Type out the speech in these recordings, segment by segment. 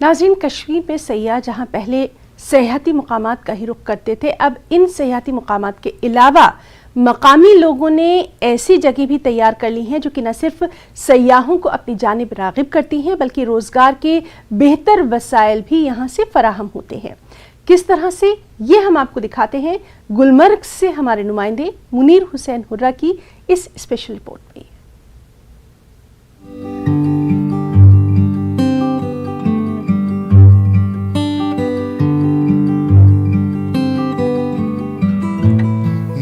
नाज़रीन, कश्मीर में सयाह जहां पहले सयाहती मकामात का ही रुख करते थे, अब इन सयाहती मकामात के अलावा मकामी लोगों ने ऐसी जगह भी तैयार कर ली हैं जो कि न सिर्फ सयाहों को अपनी जानिब राग़िब करती हैं बल्कि रोज़गार के बेहतर वसाइल भी यहाँ से फराहम होते हैं। किस तरह से, ये हम आपको दिखाते हैं गुलमर्ग से हमारे नुमाइंदे मुनीर हुसैन हुर्रा की इस स्पेशल रिपोर्ट में।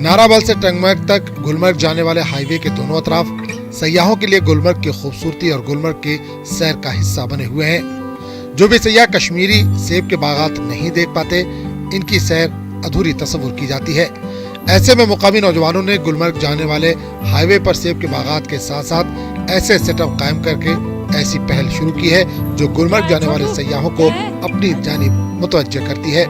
नाराबल से टंगमर्ग तक गुलमर्ग जाने वाले हाईवे के दोनों अतराफ सयाहों के लिए गुलमर्ग की खूबसूरती और गुलमर्ग के सैर का हिस्सा बने हुए हैं। जो भी सयाह कश्मीरी सेब के बागात नहीं देख पाते, इनकी सैर अधूरी तस्वुर की जाती है। ऐसे में मुकामी नौजवानों ने गुलमर्ग जाने वाले हाईवे पर सेब के बागात के साथ साथ ऐसे सेटअप कायम करके ऐसी पहल शुरू की है जो गुलमर्ग जाने वाले सयाहों को अपनी जानिब मुतवज्जह करती है।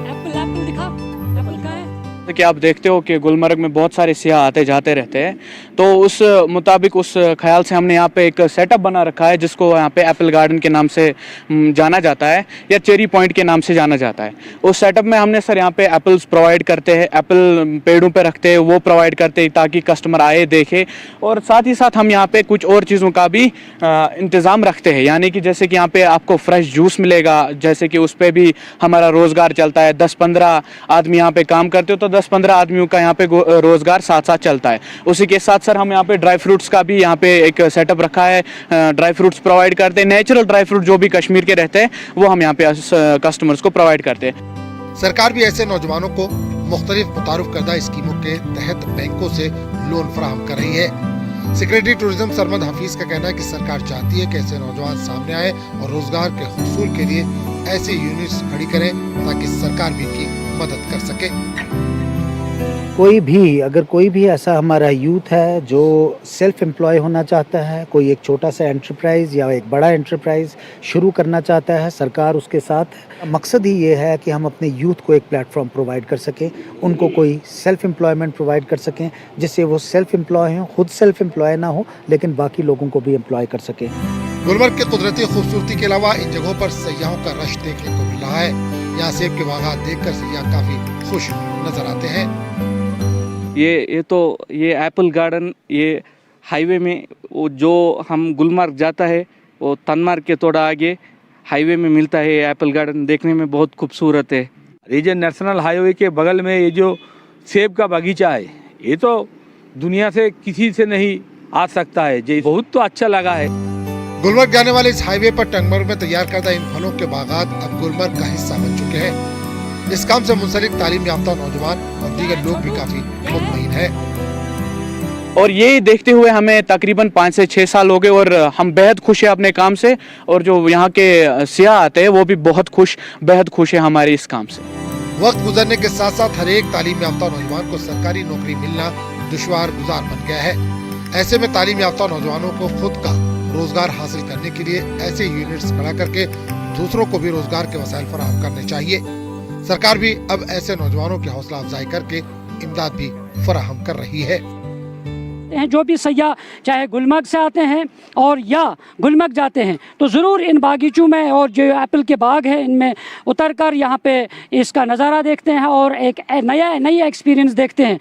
कि आप देखते हो कि गुलमर्ग में बहुत सारे सियाह आते जाते रहते हैं, तो उस मुताबिक उस ख्याल से हमने यहाँ पे एक सेटअप बना रखा है जिसको यहाँ पे एप्पल गार्डन के नाम से जाना जाता है या चेरी पॉइंट के नाम से जाना जाता है। उस सेटअप में हमने सर यहाँ पे एप्पल्स प्रोवाइड करते हैं, एप्पल पेड़ों पे रखते हैं, वो प्रोवाइड करते हैं ताकि कस्टमर आए देखे, और साथ ही साथ हम यहाँ पे कुछ और चीज़ों का भी इंतज़ाम रखते हैं। यानी कि जैसे कि यहाँ पे आपको फ्रेश जूस मिलेगा, जैसे कि उस पर भी हमारा रोज़गार चलता है। 10-15 आदमी यहाँ पे काम करते हो तो 10-15 आदमियों का यहाँ पे रोजगार साथ साथ चलता है। उसी के साथ सर हम यहाँ पे ड्राई फ्रूट्स का भी यहाँ पे एक सेटअप रखा है, ड्राई फ्रूट्स प्रोवाइड करते हैं। नेचुरल ड्राई फ्रूट जो भी कश्मीर के रहते हैं वो हम यहाँ पे कस्टमर्स को प्रोवाइड करते हैं। सरकार भी ऐसे नौजवानों को मुख्तलिफ मुतारुफ करदा स्कीमों के तहत बैंकों से लोन फराहम कर रही है। सेक्रेटरी टूरिज्म सरमद हफीज का कहना है कि सरकार चाहती है कि ऐसे नौजवान सामने आए और रोजगार के हुसूल के लिए ऐसे यूनिट्स खड़ी करें ताकि सरकार भी इनकी मदद कर सके। अगर कोई भी ऐसा हमारा यूथ है जो सेल्फ एम्प्लॉय होना चाहता है, कोई एक छोटा सा एंटरप्राइज या एक बड़ा एंटरप्राइज शुरू करना चाहता है, सरकार उसके साथ है। मकसद ही ये है कि हम अपने यूथ को एक प्लेटफॉर्म प्रोवाइड कर सकें, उनको कोई सेल्फ एम्प्लॉयमेंट प्रोवाइड कर सकें जिससे वो सेल्फ एम्प्लॉय हों, खुद सेल्फ एम्प्लॉय ना हो लेकिन बाकी लोगों को भी एम्प्लॉय कर सकें। गुलमर्ग के कुदरती खूबसूरती के अलावा इन जगहों पर सयाहों का रश देखने को मिल रहा है। यहाँ सेब के बागात देखकर सयाह काफी खुश नजर आते हैं। ये एप्पल गार्डन, ये हाईवे में वो जो हम गुलमर्ग जाता है वो तनमार्ग के थोड़ा आगे हाईवे में मिलता है। एप्पल गार्डन देखने में बहुत खूबसूरत है। ये जो नेशनल हाईवे के बगल में ये जो सेब का बगीचा है, ये तो दुनिया से किसी से नहीं आ सकता है। ये बहुत तो अच्छा लगा है। गुलमर्ग जाने वाले इस हाईवे पर टंगमर्ग में तैयार करदा इन फलों के बागात अब गुलमर्ग का हिस्सा बन चुके हैं। इस काम से मुंसलिक तालीम याफ्ता नौजवान और दीगर लोग भी काफी मुतमईन है। और ये देखते हुए हमें तकरीबन 5 से 6 साल हो गए और हम बेहद खुश हैं अपने काम से, और जो यहाँ के सियाह आते हैं वो भी बेहद खुश है हमारे इस काम से। वक्त गुजरने के साथ साथ हर एक तालीम याफ्ता नौजवान को सरकारी नौकरी मिलना दुश्वार गुजार बन गया है। ऐसे में तालीम याफ्ता नौजवानों को खुद का रोजगार हासिल करने के लिए ऐसे यूनिट्स खड़ा करके दूसरों को भी रोजगार के वसाइल फराहम करने चाहिए। सरकार भी अब ऐसे नौजवानों की हौसला अफजाई करके इमदाद भी फराहम कर रही है। जो भी सयाह चाहे गुलमर्ग से आते हैं और या गुलमर्ग जाते हैं तो ज़रूर इन बागीचों में और जो एप्पल के बाग हैं इनमें उतर कर यहाँ पे इसका नज़ारा देखते हैं और एक नई एक्सपीरियंस देखते हैं।